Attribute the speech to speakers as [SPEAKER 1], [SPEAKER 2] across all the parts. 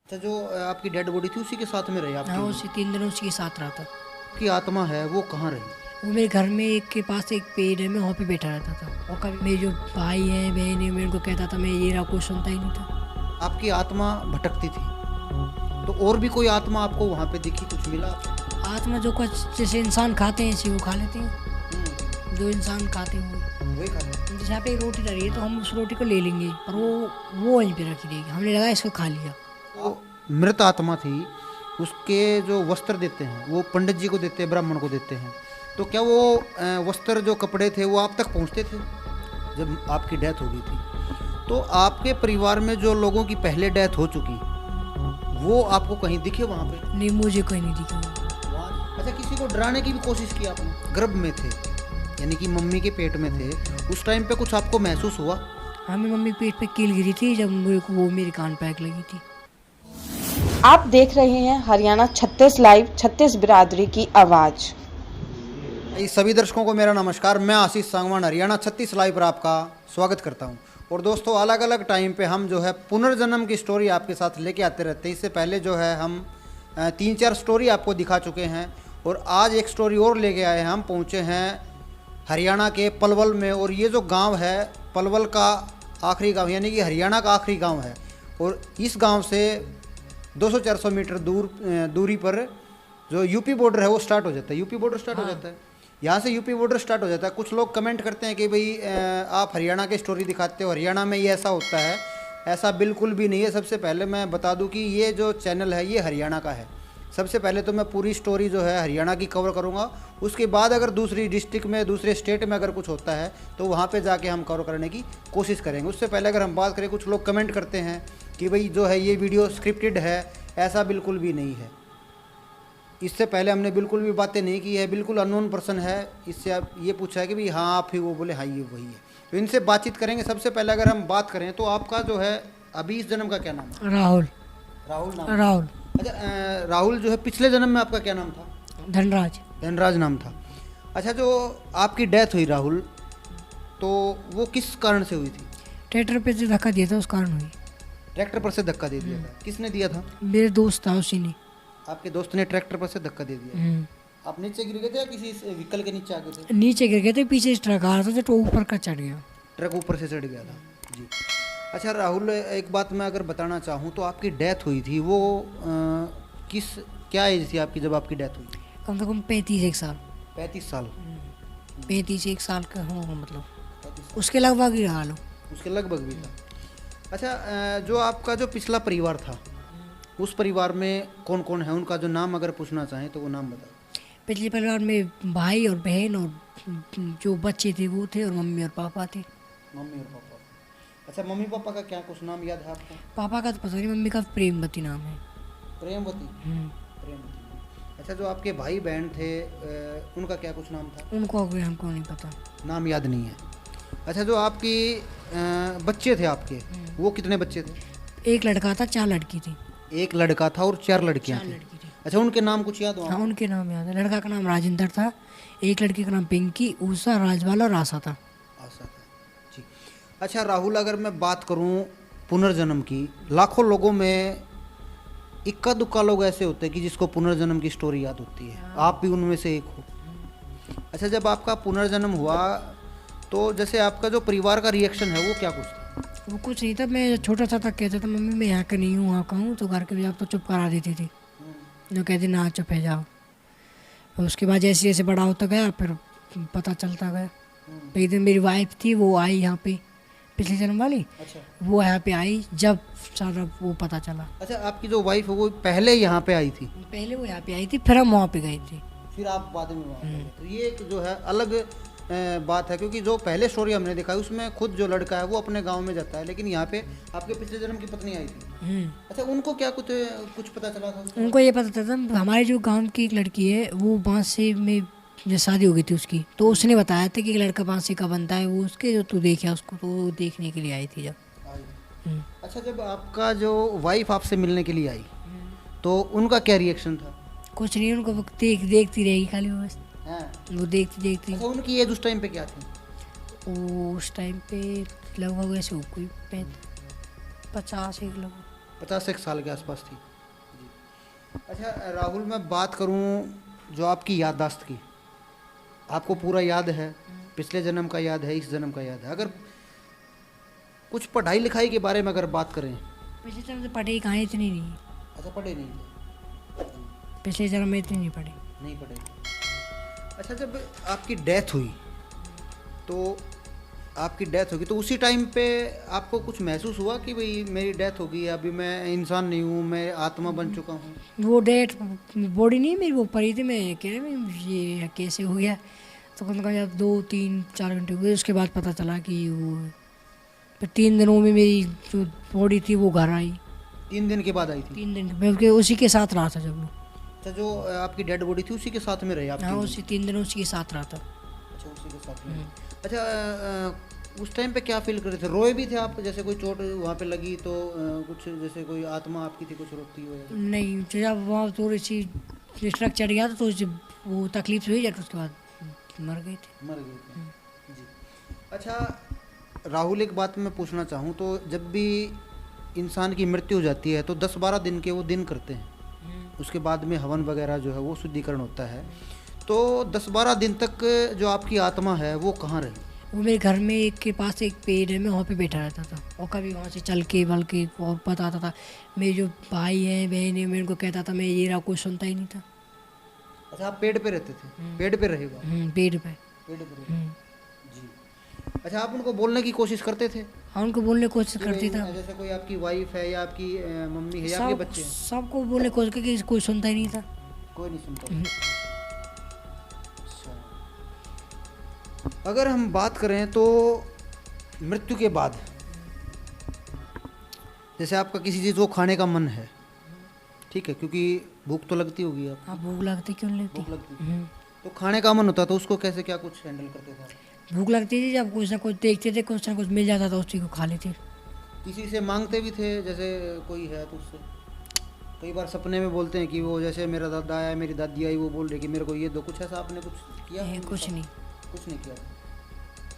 [SPEAKER 1] अच्छा, जो आपकी डेड बॉडी थी उसी के साथ में रही
[SPEAKER 2] हाँ,
[SPEAKER 1] आपकी?
[SPEAKER 2] उसी 3 दिन उसी के साथ रहा था।
[SPEAKER 1] की आत्मा है वो कहाँ रही?
[SPEAKER 2] वो मेरे घर में एक के पास एक पेड़ है, मैं वहाँ पे बैठा रहता था। और कभी मेरे जो भाई हैं बहन है, मैं उनको कहता था, मैं ये रहा, कुछ सुनता ही नहीं था।
[SPEAKER 1] आपकी आत्मा भटकती थी, तो और भी कोई आत्मा आपको वहाँ पे दिखी, कुछ मिला?
[SPEAKER 2] आत्मा जो कुछ जैसे इंसान खाते हैं ऐसे वो खा लेते हैं। जो इंसान खाते हैं
[SPEAKER 1] वही खा रहे।
[SPEAKER 2] जैसे यहाँ पे एक रोटी रही है तो हम उस रोटी को ले लेंगे, पर वो वहीं पे रखी रहेगी। हमने लगा इसको खा लिया।
[SPEAKER 1] वो मृत आत्मा थी, उसके जो वस्त्र देते हैं वो पंडित जी को देते हैं, ब्राह्मण को देते हैं। तो क्या वो वस्त्र जो कपड़े थे वो आप तक पहुँचते थे जब आपकी डेथ हो गई थी? तो आपके परिवार में जो लोगों की पहले डेथ हो चुकी, वो आपको कहीं दिखे वहाँ पे?
[SPEAKER 2] नहीं, मुझे कोई नहीं दिखा।
[SPEAKER 1] अच्छा, किसी को डराने की भी कोशिश की आपने? गर्भ में थे, यानी कि मम्मी के पेट में थे, उस टाइम पे कुछ आपको महसूस हुआ?
[SPEAKER 2] हमें मम्मी के पेट पे कील गिरी थी जब मेरे को वो मेरे कान पे आग लगी थी।
[SPEAKER 3] आप देख रहे हैं हरियाणा 36 लाइव, 36 बिरादरी की आवाज़।
[SPEAKER 1] सभी दर्शकों को मेरा नमस्कार। मैं आशीष सांगवान हरियाणा 36 लाइव पर आपका स्वागत करता हूं। और दोस्तों, अलग अलग टाइम पे हम जो है पुनर्जन्म की स्टोरी आपके साथ लेके आते रहते हैं। इससे पहले जो है हम 3-4 स्टोरी आपको दिखा चुके हैं, और आज एक स्टोरी और लेके आए हैं। हम पहुंचे हैं हरियाणा के पलवल में, और ये जो गांव है पलवल का आखिरी गांव, यानी कि हरियाणा का आखिरी गांव है। और इस गांव से 200-400 मीटर दूरी पर जो यूपी बॉर्डर है वो स्टार्ट हो जाता है। यूपी बॉर्डर स्टार्ट हो जाता है, यहाँ से यूपी बॉर्डर स्टार्ट हो जाता है। कुछ लोग कमेंट करते हैं कि भाई आप हरियाणा की स्टोरी दिखाते हो, हरियाणा में ये ऐसा होता है। ऐसा बिल्कुल भी नहीं है। सबसे पहले मैं बता दूं कि ये जो चैनल है ये हरियाणा का है। सबसे पहले तो मैं पूरी स्टोरी जो है हरियाणा की कवर करूंगा, उसके बाद अगर दूसरी डिस्ट्रिक्ट में, दूसरे स्टेट में अगर कुछ होता है तो वहाँ पे जाके हम कवर करने की कोशिश करेंगे। उससे पहले अगर हम बात करें, कुछ लोग कमेंट करते हैं कि भाई जो है ये वीडियो स्क्रिप्टेड है। ऐसा बिल्कुल भी नहीं है। इससे पहले हमने बिल्कुल भी बातें नहीं की है, बिल्कुल अननोन पर्सन है। इससे आप ये पूछा है कि भाई हाँ आप ही, वो बोले हाँ ये वही है, तो इनसे बातचीत करेंगे। सबसे पहले अगर हम बात करें तो आपका जो है अभी इस जन्म का क्या नाम है?
[SPEAKER 2] राहुल।
[SPEAKER 1] राहुल नाम?
[SPEAKER 2] राहुल।
[SPEAKER 1] अच्छा, राहुल जो है पिछले जन्म में आपका क्या नाम था?
[SPEAKER 2] धनराज।
[SPEAKER 1] धनराज नाम था। अच्छा, जो आपकी डेथ हुई राहुल, तो वो किस कारण से हुई थी?
[SPEAKER 2] ट्रैक्टर पे से धक्का दिया था, उस कारण हुई।
[SPEAKER 1] ट्रैक्टर पर से धक्का दे दिया था? किसने दिया था?
[SPEAKER 2] मेरे दोस्त था, उसी ने।
[SPEAKER 1] आपके दोस्त ने ट्रैक्टर पर से धक्का दे दिया। आप नीचे गिर गए थे या किसी व्हीकल के नीचे आ गए थे?
[SPEAKER 2] नीचे गिर गए थे, पीछे से ट्रक आ रहा था तो ऊपर का चढ़ गया।
[SPEAKER 1] ट्रक ऊपर से चढ़ गया था जी। अच्छा राहुल, एक बात मैं अगर बताना चाहूँ तो आपकी डेथ हुई थी वो क्या एज थी आपकी जब आपकी डेथ हुई?
[SPEAKER 2] कम से कम 35 साल।
[SPEAKER 1] 35 साल?
[SPEAKER 2] 35 साल का होगा, मतलब उसके लगभग ही रहा लो।
[SPEAKER 1] उसके लगभग भी था। अच्छा, जो आपका जो पिछला परिवार था, उस परिवार में कौन कौन है? उनका जो नाम अगर पूछना चाहें तो वो नाम बताओ।
[SPEAKER 2] पिछले परिवार में भाई और बहन और जो बच्चे थे वो थे, और मम्मी और पापा थे।
[SPEAKER 1] मम्मी और पापा। अच्छा, मम्मी पापा का क्या कुछ नाम याद है आपको?
[SPEAKER 2] पापा का तो पता नहीं, मम्मी का प्रेमवती नाम है।
[SPEAKER 1] प्रेमवती? प्रेमवती। अच्छा, जो आपके भाई बहन थे उनका क्या कुछ नाम था?
[SPEAKER 2] हमको नहीं पता,
[SPEAKER 1] नाम याद नहीं है। अच्छा, जो आपकी बच्चे थे आपके, वो कितने बच्चे थे?
[SPEAKER 2] एक लड़का था, 4 लड़की थी।
[SPEAKER 1] एक लड़का था और 4 लड़कियां थी। अच्छा, उनके नाम कुछ याद हो?
[SPEAKER 2] हाँ, उनके नाम याद है। लड़का का नाम राजेंद्र था, एक लड़की का नाम पिंकी, उषा, राजबाला और आशा था।
[SPEAKER 1] आशा था जी। अच्छा राहुल, अगर मैं बात करूं पुनर्जन्म की, लाखों लोगों में इक्का दुक्का लोग ऐसे होते हैं कि जिसको पुनर्जन्म की स्टोरी याद होती है। आप भी उनमें से एक हो। अच्छा, जब आपका पुनर्जन्म हुआ तो जैसे आपका जो परिवार का रिएक्शन है वो क्या कुछ था?
[SPEAKER 2] वो कुछ नहीं था। मैं छोटा सा था, कहता था मम्मी मैं यहाँ का नहीं हूँ, वहाँ का हूँ, तो घर के भी आप तो चुप करा देती थी। जो कहती ना चुप है जाओ। और उसके बाद जैसे जैसे बड़ा होता गया फिर पता चलता गया। तो एक दिन मेरी वाइफ थी, वो आई यहाँ पे, पिछले जन्म वाली।
[SPEAKER 1] अच्छा,
[SPEAKER 2] वो यहाँ पे आई जब सारा वो पता चला।
[SPEAKER 1] अच्छा, आपकी जो वाइफ है वो पहले यहाँ पे आई थी?
[SPEAKER 2] पहले वो यहाँ पे आई थी, फिर हम वहाँ पे गए थे।
[SPEAKER 1] फिर आप बाद में वहाँ गए। तो ये एक जो है अलग बात है, क्योंकि जो पहले स्टोरी हमने देखा है उसमें खुद जो लड़का है वो अपने गांव में जाता है, लेकिन यहाँ पे आपके पिछले जन्म की पत्नी आई थी। अच्छा, उनको क्या कुछ पता चला था?
[SPEAKER 2] उनको ये पता था, हमारे जो गांव की एक लड़की है वो बांसे में जो शादी हो गई थी उसकी, तो उसने बताया था कि एक लड़का बांसे का बनता है, वो उसके जो तू देखा उसको, तो वो देखने के लिए आई थी जब।
[SPEAKER 1] अच्छा, जब आपका जो वाइफ आपसे मिलने के लिए आई तो उनका क्या रिएक्शन था?
[SPEAKER 2] कुछ नहीं, उनको देखती रहेगी खाली वो, बस वो देखती।
[SPEAKER 1] अच्छा, उनकी एज उस टाइम पे क्या थी?
[SPEAKER 2] वो उस टाइम पे लगभग ऐसे हो कोई 50 एक लगभग।
[SPEAKER 1] 51 साल के आसपास थी जी। अच्छा राहुल, मैं बात करूं जो आपकी याददाश्त की, आपको पूरा याद है, पिछले जन्म का याद है, इस जन्म का याद है। अगर कुछ पढ़ाई लिखाई के बारे में अगर बात करें।
[SPEAKER 2] पिछले जन्म से पढ़ी कहाँ, इतनी नहीं।
[SPEAKER 1] अच्छा पढ़े नहीं थे?
[SPEAKER 2] पिछले जन्म में इतनी नहीं पढ़ी।
[SPEAKER 1] नहीं पढ़े। अच्छा जब आपकी डेथ हुई तो तो उसी टाइम पे आपको कुछ महसूस हुआ कि भाई मेरी डेथ हो गई, अभी मैं इंसान नहीं हूँ, मैं आत्मा बन चुका हूँ?
[SPEAKER 2] वो डेट बॉडी नहीं मेरी, वो पड़ी थी, मैं कह रही मैं ये कैसे हो गया। तो कम से कम जब 2-3-4 घंटे हुए उसके बाद पता चला कि वो, फिर 3 दिनों में मेरी जो बॉडी थी वो घर आई।
[SPEAKER 1] 3 दिन के बाद आई थी?
[SPEAKER 2] 3 दिन मैं उसी के साथ रहा था जब वो।
[SPEAKER 1] अच्छा जो आपकी डेड बॉडी थी उसी के साथ में रही आप?
[SPEAKER 2] हाँ, उसी 3 दिन उसी के साथ रहा था।
[SPEAKER 1] अच्छा उसी के साथ में। अच्छा उस टाइम पे क्या फील कर रहे थे? रोए भी थे आप? जैसे कोई चोट वहाँ पे लगी तो कुछ जैसे कोई आत्मा आपकी थी कुछ रोती हो?
[SPEAKER 2] नहीं, जब वहाँ थोड़ी सी ट्रक चढ़ गया तो वो तकलीफ हुई, जब उसके बाद मर गए थे।
[SPEAKER 1] मर गए थे जी। अच्छा राहुल, एक बात मैं पूछना चाहूँ तो जब भी इंसान की मृत्यु हो जाती है तो 10-12 दिन के वो दिन करते हैं, उसके बाद में हवन वगैरह जो है वो शुद्धिकरण होता है। तो 10-12 दिन तक जो आपकी आत्मा है वो कहाँ रही?
[SPEAKER 2] वो मेरे घर में एक के पास एक पेड़ है, मैं वहाँ पे बैठा रहता था और कभी वहाँ से चल के बल के और बताता था। मेरे जो भाई हैं बहन है, मैं उनको कहता था, मैं ये रहा, कोई सुनता ही नहीं था।
[SPEAKER 1] अच्छा आप पेड़ पे रहते थे? पेड़ पे रहेगा?
[SPEAKER 2] पेड़ पे।
[SPEAKER 1] पेड़ पे रहते जी। अच्छा आप उनको बोलने की कोशिश करते थे?
[SPEAKER 2] हाँ, उनको बोलने की कोशिश करती था।
[SPEAKER 1] जैसे कोई आपकी वाइफ है या आपकी मम्मी है या आपके बच्चे हैं?
[SPEAKER 2] सबको बोलने की कोशिश की, कोई सुनता ही नहीं था।
[SPEAKER 1] कोई नहीं सुनता। अच्छा अगर हम बात करें तो मृत्यु के बाद जैसे आपका किसी चीज़ को खाने का मन है, ठीक है, क्योंकि भूख तो लगती होगी आप?
[SPEAKER 2] हाँ, भूख लगती, क्यों नहीं
[SPEAKER 1] भूख
[SPEAKER 2] लगती।
[SPEAKER 1] लगती तो खाने का मन होता तो उसको कैसे क्या कुछ हैंडल करते थे?
[SPEAKER 2] भूख लगती थी, जब कुछ ना कुछ देखते थे, कुछ ना कुछ मिल जाता था, उसी को खा लेते।
[SPEAKER 1] किसी से मांगते भी थे? जैसे कोई है तो उससे कई बार सपने में बोलते हैं कि वो जैसे मेरा दादा आया, मेरी दादी आई, वो बोल रही कि मेरे को ये दो, कुछ ऐसा आपने कुछ किया?
[SPEAKER 2] कुछ नहीं।
[SPEAKER 1] कुछ नहीं किया?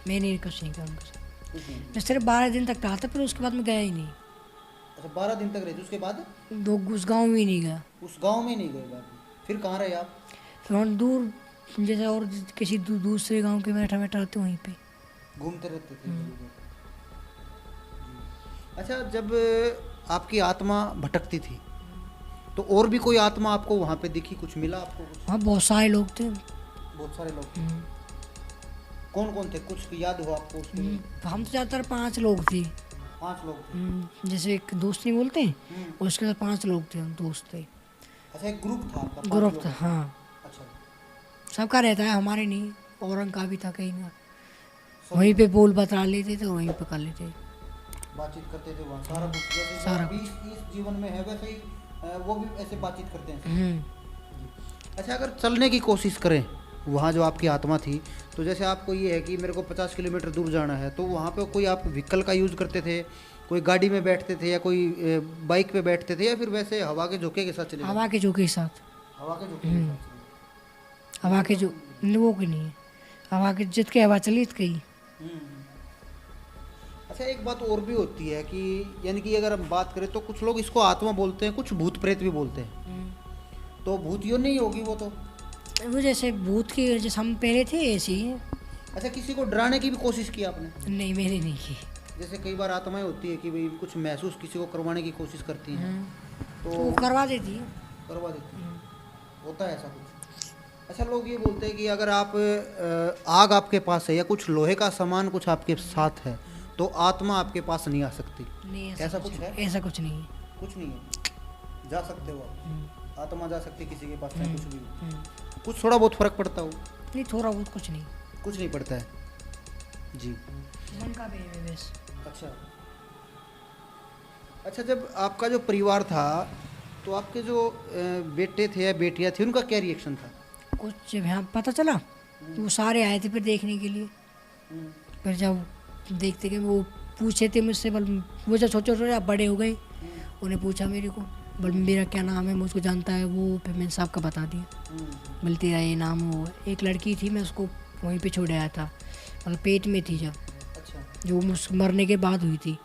[SPEAKER 2] मैंने कुछ नहीं किया उनको।
[SPEAKER 1] कुछ नहीं।
[SPEAKER 2] मैं सिर्फ 12 दिन तक रहा था, फिर उसके बाद मैं गया ही नहीं।
[SPEAKER 1] अच्छा 12 दिन तक रहे थे, उसके बाद?
[SPEAKER 2] उस गाँव में ही नहीं गया।
[SPEAKER 1] उस गांव में नहीं गए बाद में? फिर कहाँ रहे आप?
[SPEAKER 2] फिर हम दूर, जैसे और किसी दूसरे गांव के बैठा रहते वहीं पे
[SPEAKER 1] घूमते रहते थे? अच्छा जब आपकी आत्मा भटकती थी तो और भी कोई आत्मा आपको वहाँ पे दिखी, कुछ मिला आपको कुछ?
[SPEAKER 2] वहाँ बहुत सारे लोग थे।
[SPEAKER 1] बहुत सारे लोग? कौन कौन थे, कुछ याद हो आपको उसके?
[SPEAKER 2] हम तो ज़्यादातर 5 लोग थे।
[SPEAKER 1] 5 लोग थे?
[SPEAKER 2] जैसे एक दोस्त नहीं बोलते हैं, उसके साथ 5 लोग थे, हम दोस्त थे।
[SPEAKER 1] अच्छा एक ग्रुप था आपका?
[SPEAKER 2] ग्रुप था, हाँ।
[SPEAKER 1] अच्छा
[SPEAKER 2] सबका रहता है, हमारे नहीं। औरंग का भी था कहीं ना, वहीं पे बोल बता लेते थे, वहीं पे कर लेते,
[SPEAKER 1] बातचीत करते थे वहाँ सारा कुछ? जैसे
[SPEAKER 2] सारा
[SPEAKER 1] भी इस जीवन में है वैसे ही वो भी ऐसे बातचीत करते हैं? अच्छा अगर चलने की कोशिश करें वहाँ जो आपकी आत्मा थी, तो जैसे आपको ये है कि मेरे को 50 किलोमीटर दूर जाना है, तो वहाँ पे कोई आप व्हीकल का यूज़ करते थे, कोई गाड़ी में बैठते थे या कोई बाइक पे बैठते थे, या फिर वैसे हवा के झोंके के साथ चले?
[SPEAKER 2] हवा के झोंके के साथ।
[SPEAKER 1] हवा के झोंके के साथ?
[SPEAKER 2] हवा के जो वो की नहीं है, हवा के जितके हवा चली इतके ही।
[SPEAKER 1] अच्छा एक बात और भी होती है कि यानी कि अगर हम बात करें तो कुछ लोग इसको आत्मा बोलते हैं, कुछ भूत प्रेत भी बोलते हैं। तो भूत यो नहीं होगी वो? तो
[SPEAKER 2] वो जैसे भूत की, जैसे हम पहले थे ऐसे ही।
[SPEAKER 1] अच्छा किसी को डराने की भी कोशिश की आपने?
[SPEAKER 2] नहीं, मैंने नहीं की।
[SPEAKER 1] जैसे कई बार आत्माएं होती है कि भाई कुछ महसूस किसी को करवाने की कोशिश करती हैं, तो
[SPEAKER 2] वो करवा देती है।
[SPEAKER 1] करवा देती हैं, होता है ऐसा कुछ? अच्छा लोग ये बोलते हैं कि अगर आप आग आपके पास है या कुछ लोहे का सामान कुछ आपके साथ है तो आत्मा आपके पास नहीं आ सकती।
[SPEAKER 2] नहीं,
[SPEAKER 1] ऐसा कुछ है?
[SPEAKER 2] ऐसा कुछ नहीं है।
[SPEAKER 1] कुछ नहीं है? जा सकते हो आप, आत्मा जा सकती किसी के पास, चाहे कुछ भी हो। कुछ थोड़ा बहुत फर्क पड़ता हो?
[SPEAKER 2] नहीं, थोड़ा बहुत, कुछ नहीं।
[SPEAKER 1] कुछ नहीं पड़ता है जी।
[SPEAKER 2] मन का भी है बस।
[SPEAKER 1] अच्छा अच्छा जब आपका जो परिवार था तो आपके जो बेटे थे या बेटियां थी उनका क्या रिएक्शन था?
[SPEAKER 2] कुछ जब यहाँ पता चला तो वो सारे आए थे फिर देखने के लिए। फिर जब देखते कि वो पूछे थे मुझसे, बल वो जब छोटे छोटे अब बड़े हो गए, उन्हें पूछा मेरे को, बल मेरा क्या नाम है, मुझको जानता है वो, फिर मैंने सबका बता दिया। मिलते रहे नाम। वो एक लड़की थी, मैं उसको वहीं पे छोड़ आया था, मतलब पेट में थी जब।
[SPEAKER 1] अच्छा
[SPEAKER 2] जो मरने के बाद हुई थी,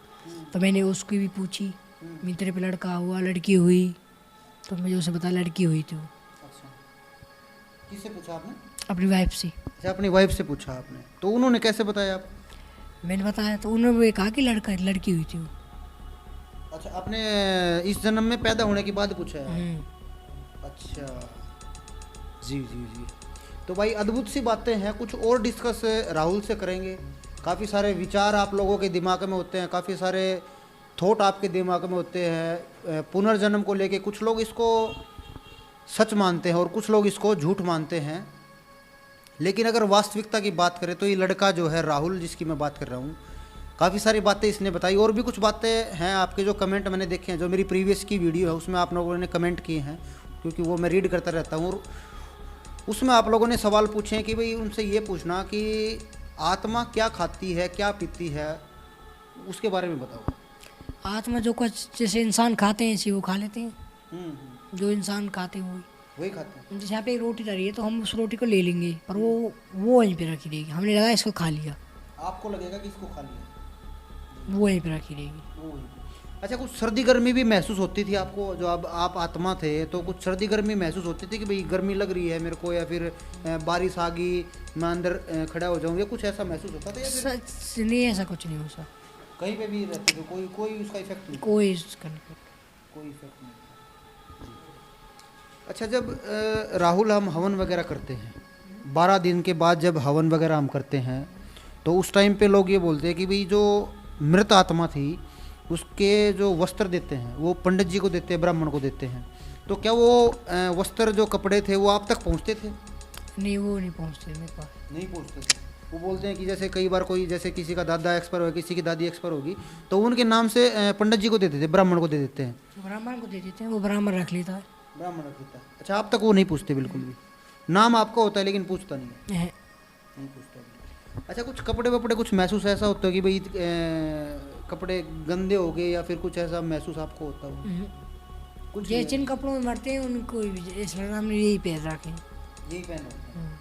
[SPEAKER 2] तो मैंने उसकी भी पूछी, मित्र पे लड़का हुआ, लड़की हुई, तो मुझे उसे पता लड़की हुई थी वो,
[SPEAKER 1] अच्छा, किससे पूछा आपने?
[SPEAKER 2] अपनी वाइफ से।
[SPEAKER 1] अच्छा, अपनी वाइफ से पूछा आपने, तो उन्होंने कैसे बताया आप?
[SPEAKER 2] मैंने बताया तो उन्होंने भी कहा कि लड़की हुई थी वो।
[SPEAKER 1] अच्छा, आपने इस जन्म में पैदा होने के बाद पूछा है?
[SPEAKER 2] हम्म।
[SPEAKER 1] अच्छा, जी जी जी। तो भाई अद्भुत सी बातें हैं, कुछ और डिस्कस राहुल से करेंगे। काफ़ी सारे विचार आप लोगों के दिमाग में होते हैं, काफ़ी सारे थॉट आपके दिमाग में होते हैं पुनर्जन्म को लेके। कुछ लोग इसको सच मानते हैं और कुछ लोग इसको झूठ मानते हैं, लेकिन अगर वास्तविकता की बात करें तो ये लड़का जो है राहुल, जिसकी मैं बात कर रहा हूँ, काफ़ी सारी बातें इसने बताई। और भी कुछ बातें हैं आपके जो कमेंट मैंने देखे हैं, जो मेरी प्रीवियस की वीडियो है उसमें आप लोगों ने कमेंट किए हैं, क्योंकि वो मैं रीड करता रहता हूँ। और उसमें आप लोगों ने सवाल पूछे हैं कि भाई उनसे ये पूछना कि आत्मा क्या खाती है, क्या पीती है, उसके बारे में बताओ।
[SPEAKER 2] आत्मा जो कुछ जैसे इंसान खाते हैं ऐसे वो खा लेते हैं, जो इंसान खाते हैं
[SPEAKER 1] वही खाते हैं।
[SPEAKER 2] जैसे यहाँ पे एक रोटी धरी है तो हम उस रोटी को ले लेंगे, पर वो वहीं पे रखी रहेगी। हमने लगा इसको खा लिया,
[SPEAKER 1] आपको लगेगा कि इसको खा लिया,
[SPEAKER 2] वो वहीं पे रखी रहेगी।
[SPEAKER 1] वो वही। अच्छा, कुछ सर्दी गर्मी भी महसूस होती थी आपको? जो अब आप आत्मा थे तो कुछ सर्दी गर्मी महसूस होती थी कि भाई गर्मी लग रही है मेरे को, या फिर बारिश आ गई मैं अंदर खड़ा हो जाऊँ, या कुछ ऐसा महसूस होता था? या फिर
[SPEAKER 2] सच नहीं, ऐसा कुछ नहीं हो सकता।
[SPEAKER 1] कहीं पे भी रहते थे, कोई कोई उसका इफेक्ट नहीं?
[SPEAKER 2] कोई इसका नहीं।
[SPEAKER 1] कोई इफेक्ट नहीं। अच्छा, जब राहुल हम हवन वगैरह करते हैं, 12 दिन के बाद जब हवन वगैरह हम करते हैं, तो उस टाइम पे लोग ये बोलते हैं कि भाई जो मृत आत्मा थी उसके जो वस्त्र देते हैं वो पंडित जी को देते हैं, ब्राह्मण को देते हैं। तो क्या वो वस्त्र जो कपड़े थे वो आप तक पहुंचते थे?
[SPEAKER 2] नहीं, वो नहीं पहुँचते मेरे पास।
[SPEAKER 1] नहीं पहुंचते थे। वो बोलते हैं कि जैसे कई बार कोई, जैसे किसी का दादा एक्सपायर हो, किसी की दादी एक्सपायर होगी, तो उनके नाम से पंडित जी को दे देते, ब्राह्मण को दे देते हैं।
[SPEAKER 2] ब्राह्मण को दे देते हैं, वो ब्राह्मण रख लेता है।
[SPEAKER 1] ब्राह्मण रख देता है। अच्छा, आप तक वो नहीं पूछते बिल्कुल भी? नाम आपका होता है लेकिन पूछता नहीं है? नहीं पूछता भी। अच्छा, कुछ कपड़े वपड़े कुछ महसूस ऐसा होता है कि भाई कपड़े गंदे हो गए, या फिर कुछ ऐसा महसूस आपको होता हो? कुछ
[SPEAKER 2] जैसे जिन कपड़ों में मरते हैं उनको इसलिए हमने यही पहन रखे हैं।
[SPEAKER 1] यही पहन रखते हैं।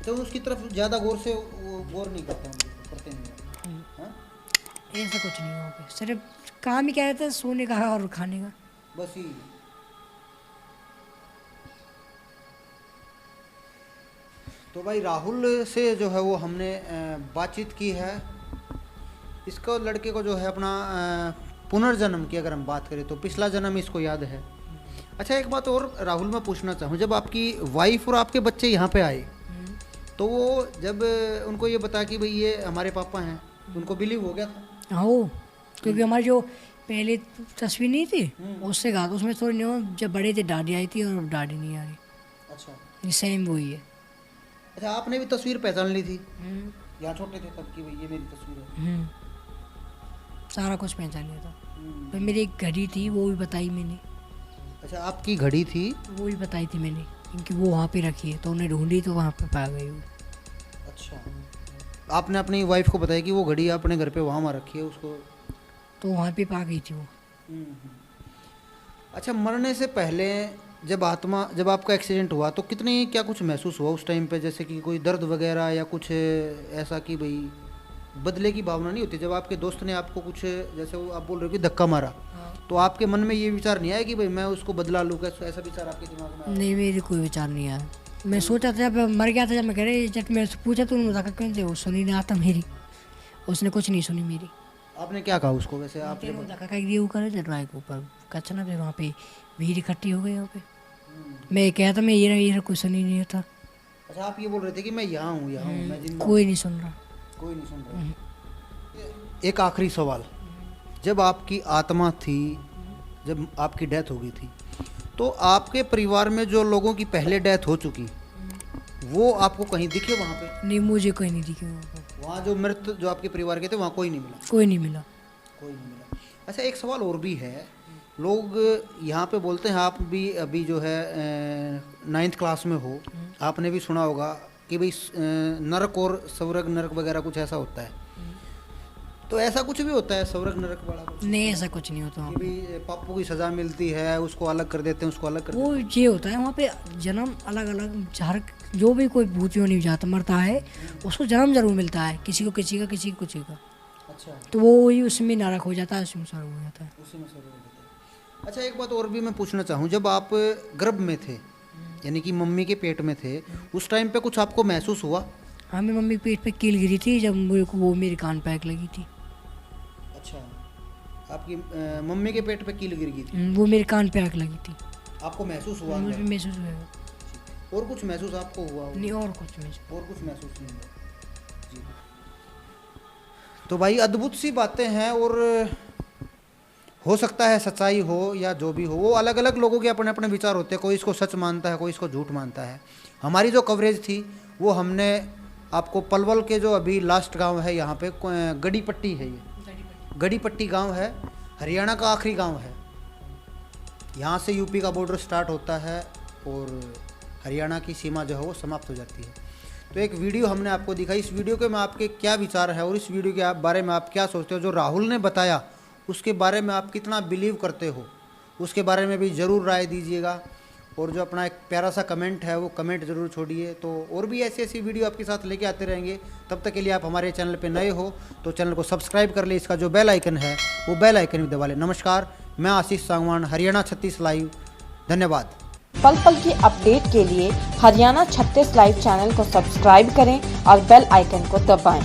[SPEAKER 1] तो उसकी तरफ ज़्यादा गौर से वो गौर नहीं करते हम लोग, करते नहीं हैं। हाँ?
[SPEAKER 2] ऐसा कुछ नहीं वहाँ पे, सिर्फ काम ही क्या रहता है, सोने का और खाने का,
[SPEAKER 1] बस ही। तो भाई राहुल से जो है वो हमने बातचीत की है। इसको लड़के को जो है अपना पुनर्जन्म की अगर हम बात करें तो पिछला जन्म इसको याद है। अच्छा, एक बात और राहुल मैं पूछना चाहूँ, जब आपकी वाइफ और आपके बच्चे यहाँ पे आए तो वो जब उनको ये बता कि भाई ये हमारे पापा हैं, उनको बिलीव हो गया था?
[SPEAKER 2] हाँ, वो क्योंकि हमारी जो पहले तस्वीर नहीं थी उससे कहा, तो उसमें थोड़ी नहीं, जब बड़े थे दादी आई थी और अब दादी नहीं आ रही।
[SPEAKER 1] अच्छा,
[SPEAKER 2] ये सेम वही है।
[SPEAKER 1] अच्छा, आपने भी तस्वीर पहचान ली थी यहाँ छोटे थे तब कि भाई ये मेरी तस्वीर है?
[SPEAKER 2] सारा कुछ पहचान लिया था। फिर मेरी एक घड़ी थी, वो भी बताई मैंने।
[SPEAKER 1] अच्छा, आपकी घड़ी थी?
[SPEAKER 2] वो भी बताई थी मैंने, क्योंकि वो वहाँ पे रखी है, तो उन्हें ढूंढी तो वहाँ पे पा गई वो।
[SPEAKER 1] अच्छा, आपने अपनी वाइफ को बताया कि वो घड़ी आपने घर पे वहाँ रखी है उसको?
[SPEAKER 2] तो वहाँ पे पा गई थी वो।
[SPEAKER 1] अच्छा, मरने से पहले जब आपका एक्सीडेंट हुआ तो कितने क्या कुछ महसूस हुआ उस टाइम पे? जैसे कि कोई दर्द वगैरह या कुछ ऐसा कि भाई बदले की भावना नहीं होती? जब आपके दोस्त ने आपको कुछ, जैसे वो आप बोल रहे हो कि धक्का मारा, तो आपके मन में ये विचार नहीं आया कि भाई मैं उसको बदला लूँ? कैसा ऐसा विचार आपके दिमाग में आया?
[SPEAKER 2] नहीं, मेरे कोई विचार नहीं आया। मैं सोचा था जब मर गया था, जब मैं कह रही, जब मैं पूछा तो उन्होंने कहा क्यों थे, वो सुनी नहीं आता मेरी, उसने कुछ नहीं सुनी मेरी।
[SPEAKER 1] आपने क्या कहा उसको वैसे? आपने
[SPEAKER 2] धक्का ये वो करे ड्राई के ऊपर कच्चा ना, फिर वहाँ पे भीड़ इकट्ठी हो गई वहाँ पे। मैं कहा था मैं ये कोई सुनी नहीं था।
[SPEAKER 1] अच्छा, आप ये बोल रहे थे कि मैं यहाँ हूँ, मैं जिंदा।
[SPEAKER 2] कोई नहीं सुन रहा,
[SPEAKER 1] कोई नहीं सुन रहा। एक आखिरी सवाल, जब आपकी आत्मा थी, जब आपकी डेथ हो गई थी, तो आपके परिवार में जो लोगों की पहले डेथ हो चुकी, वो आपको कहीं दिखे वहाँ पे?
[SPEAKER 2] नहीं, मुझे कोई नहीं दिखे वहाँ पे।
[SPEAKER 1] वहाँ जो मृत जो आपके परिवार के थे वहाँ कोई नहीं मिला?
[SPEAKER 2] कोई नहीं मिला।
[SPEAKER 1] कोई नहीं मिला। अच्छा, एक सवाल और भी है, लोग यहाँ पे बोलते हैं, आप भी अभी जो है 9th क्लास में हो, आपने भी सुना होगा कि भाई नरक और स्वर्ग नरक वगैरह कुछ ऐसा होता है। तो ऐसा कुछ भी होता है स्वर्ग नरक वाला कुछ?
[SPEAKER 2] नहीं, ऐसा कुछ नहीं होता।
[SPEAKER 1] कि भाई पापों की सज़ा मिलती है, उसको अलग कर देते हैं, उसको अलग कर
[SPEAKER 2] वो ये होता है वहाँ पे जन्म अलग अलग, हर जो भी कोई भूत योनि जाता मरता है उसको जन्म जरूर मिलता है, किसी को किसी का, किसी को किसी का।
[SPEAKER 1] अच्छा,
[SPEAKER 2] तो वो ही उसमें नरक हो जाता है, उसमें स्वर्ग हो जाता है।
[SPEAKER 1] उसी में स्वर्ग हो जाता है। अच्छा, एक बात और भी मैं पूछना चाहूँ, जब आप गर्भ में थे यानी कि मम्मी के पेट में थे, उस टाइम पे कुछ आपको महसूस हुआ?
[SPEAKER 2] हाँ, मेरी मम्मी के पेट पे कील गिरी थी जब मेरे को वो मेरे कान पे आग लगी थी।
[SPEAKER 1] अच्छा, आपकी मम्मी के पेट पे कील गिर गई थी,
[SPEAKER 2] वो मेरे कान पे आग लगी थी।
[SPEAKER 1] आपको महसूस हुआ
[SPEAKER 2] मुझे
[SPEAKER 1] अंदर?
[SPEAKER 2] महसूस हुआ।
[SPEAKER 1] और कुछ महसूस आपको हुआ होगा?
[SPEAKER 2] नहीं, और कुछ महसूस।
[SPEAKER 1] और कुछ महसूस नहीं हुआ जी। तो भाई अद्भुत सी बातें हैं, और हो सकता है सच्चाई हो या जो भी हो, वो अलग अलग लोगों के अपने अपने विचार होते हैं, कोई इसको सच मानता है, कोई इसको झूठ मानता है। हमारी जो कवरेज थी वो हमने आपको पलवल के जो अभी लास्ट गांव है यहाँ पे गड़ी पट्टी है, ये गड़ी पट्टी गांव है, हरियाणा का आखिरी गांव है। यहाँ से यूपी का बॉर्डर स्टार्ट होता है और हरियाणा की सीमा जो है वो समाप्त हो जाती है। तो एक वीडियो हमने आपको दिखाई, इस वीडियो के में आपके क्या विचार है और इस वीडियो के बारे में आप क्या सोचते हो? जो राहुल ने बताया उसके बारे में आप कितना बिलीव करते हो, उसके बारे में भी ज़रूर राय दीजिएगा। और जो अपना एक प्यारा सा कमेंट है वो कमेंट ज़रूर छोड़िए। तो और भी ऐसी ऐसी वीडियो आपके साथ लेके आते रहेंगे। तब तक के लिए आप हमारे चैनल पे नए हो तो चैनल को सब्सक्राइब कर ले, इसका जो बेल आइकन है वो बेल आइकन भी दबा लें। नमस्कार, मैं आशीष सांगवान, हरियाणा 36 लाइव। धन्यवाद।
[SPEAKER 3] पल पल की अपडेट के लिए हरियाणा 36 लाइव चैनल को सब्सक्राइब करें और बेल आइकन को दबाएं।